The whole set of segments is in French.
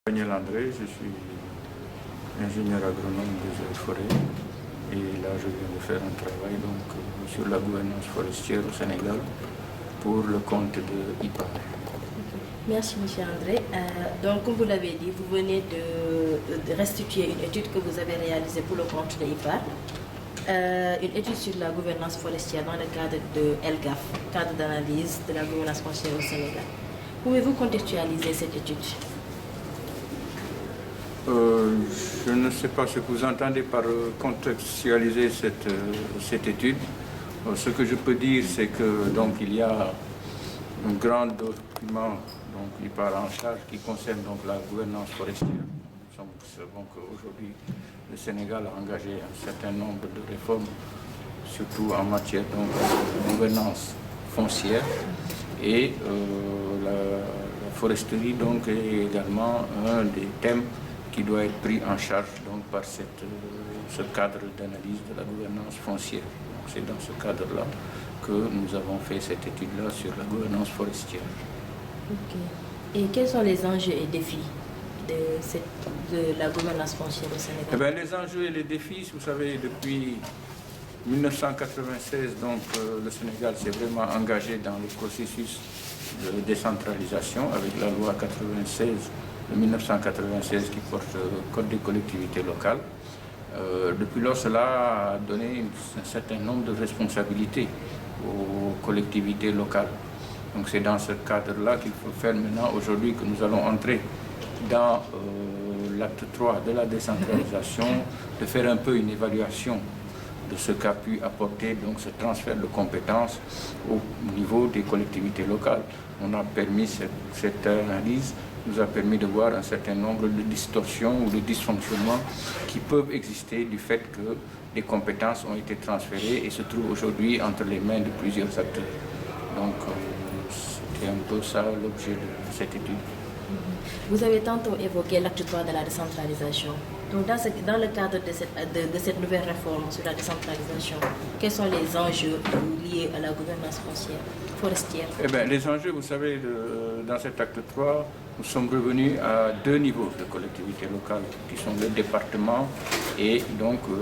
Daniel André, je suis ingénieur agronome des eaux et forêts et là je viens de faire un travail sur la gouvernance forestière au Sénégal pour le compte de IPAR. Merci M. André. Donc comme vous l'avez dit, vous venez de restituer une étude que vous avez réalisée pour le compte de IPAR, une étude sur la gouvernance forestière dans le cadre de LGAF, cadre d'analyse de la gouvernance forestière au Sénégal. Pouvez-vous contextualiser cette étude? Je ne sais pas ce que vous entendez par contextualiser cette étude. Ce que je peux dire, c'est que il y a un grand document qui part en charge qui concerne la gouvernance forestière. Nous savons qu'aujourd'hui le Sénégal a engagé un certain nombre de réformes, surtout en matière de gouvernance foncière, et la foresterie est également un des thèmes qui doit être pris en charge par ce cadre d'analyse de la gouvernance foncière. C'est dans ce cadre-là que nous avons fait cette étude-là sur la gouvernance forestière. Ok. Et quels sont les enjeux et défis de la gouvernance foncière au Sénégal? Les enjeux et les défis, vous savez, depuis 1996, le Sénégal s'est vraiment engagé dans le processus de décentralisation avec la loi 96 de 1996 qui porte le Code des collectivités locales. Depuis lors, cela a donné un certain nombre de responsabilités aux collectivités locales. Donc c'est dans ce cadre-là qu'il faut faire maintenant, aujourd'hui, que nous allons entrer dans l'acte 3 de la décentralisation, de faire un peu une évaluation de ce qu'a pu apporter ce transfert de compétences au niveau des collectivités locales. On a permis cette analyse, nous a permis de voir un certain nombre de distorsions ou de dysfonctionnements qui peuvent exister du fait que les compétences ont été transférées et se trouvent aujourd'hui entre les mains de plusieurs acteurs. Donc c'était un peu ça l'objet de cette étude. Vous avez tantôt évoqué l'acte 3 de la décentralisation. Donc dans le cadre de cette nouvelle réforme sur la décentralisation, quels sont les enjeux liés à la gouvernance forestière? Les enjeux, vous savez, dans cet acte 3, nous sommes revenus à deux niveaux de collectivités locales, qui sont le département et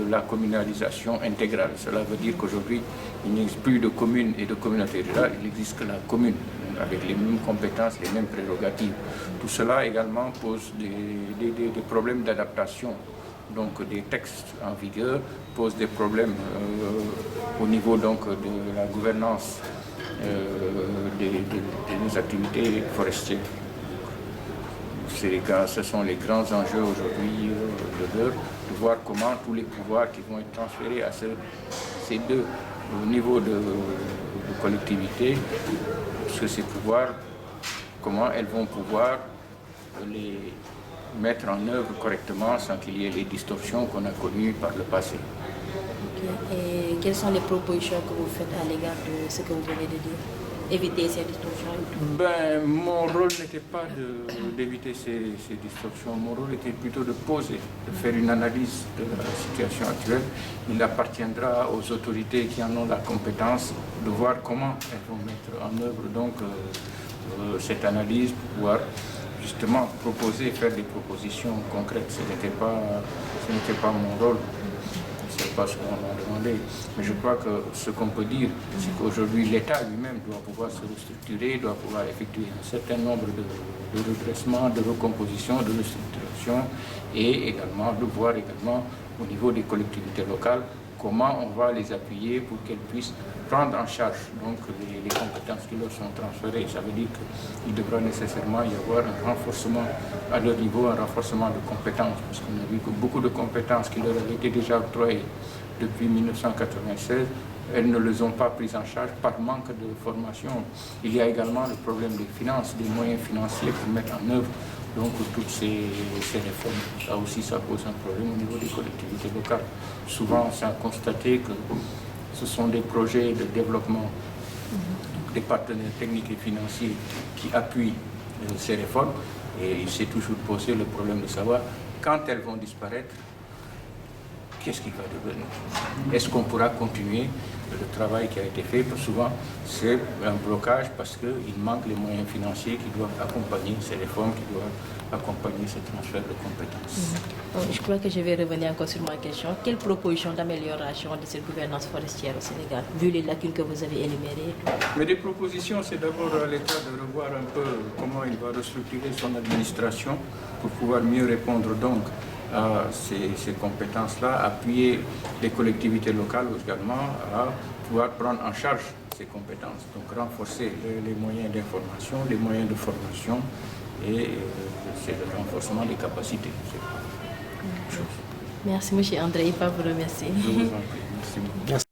la communalisation intégrale. Cela veut dire qu'aujourd'hui, il n'existe plus de communes et de communautés rurales, il n'existe que la commune, avec les mêmes compétences, les mêmes prérogatives. Tout cela également pose des problèmes d'adaptation. Des textes en vigueur posent des problèmes au niveau de la gouvernance des activités forestières. Ce sont les grands enjeux aujourd'hui de l'heure, de voir comment tous les pouvoirs qui vont être transférés à ces deux niveaux de collectivité, sur ces pouvoirs, comment elles vont pouvoir les mettre en œuvre correctement sans qu'il y ait les distorsions qu'on a connues par le passé. Okay. Et quelles sont les propositions que vous faites à l'égard de ce que vous venez de dire? Éviter ces distorsions? Mon rôle n'était pas d'éviter ces distorsions. Mon rôle était plutôt de poser, de faire une analyse de la situation actuelle. Il appartiendra aux autorités qui en ont la compétence de voir comment elles vont mettre en œuvre cette analyse pour pouvoir justement proposer, faire des propositions concrètes. Ce n'était pas mon rôle. Ce n'est pas ce qu'on m'a demandé. Mais je crois que ce qu'on peut dire, c'est qu'aujourd'hui, l'État lui-même doit pouvoir se restructurer, doit pouvoir effectuer un certain nombre de redressements, de recompositions, de restructuration, et également de voir au niveau des collectivités locales comment on va les appuyer pour qu'elles puissent prendre en charge les compétences qui leur sont transférées. Ça veut dire qu'il devra nécessairement y avoir un renforcement à leur niveau, un renforcement de compétences, parce qu'on a vu que beaucoup de compétences qui leur avaient été déjà octroyées depuis 1996, elles ne les ont pas prises en charge par manque de formation. Il y a également le problème des finances, des moyens financiers pour mettre en œuvre toutes ces réformes. Là aussi, ça pose un problème au niveau des collectivités locales. Souvent, ça a constaté que ce sont des projets de développement, des partenaires techniques et financiers qui appuient ces réformes. Et il s'est toujours posé le problème de savoir quand elles vont disparaître, qu'est-ce qui va devenir? Est-ce qu'on pourra continuer le travail qui a été fait. Souvent, c'est un blocage parce qu'il manque les moyens financiers qui doivent accompagner ces réformes, qui doivent accompagner ce transfert de compétences. Je crois que je vais revenir encore sur ma question. Quelle proposition d'amélioration de cette gouvernance forestière au Sénégal, vu les lacunes que vous avez énumérées? Mais des propositions, c'est d'abord à l'État de revoir un peu comment il va restructurer son administration pour pouvoir mieux répondre donc à ces compétences-là, appuyer les collectivités locales également à pouvoir prendre en charge ces compétences. Donc renforcer les moyens d'information, les moyens de formation et c'est le renforcement des capacités. Merci, M. André. Pas vous remercier. Je vous en prie. Merci beaucoup. Merci.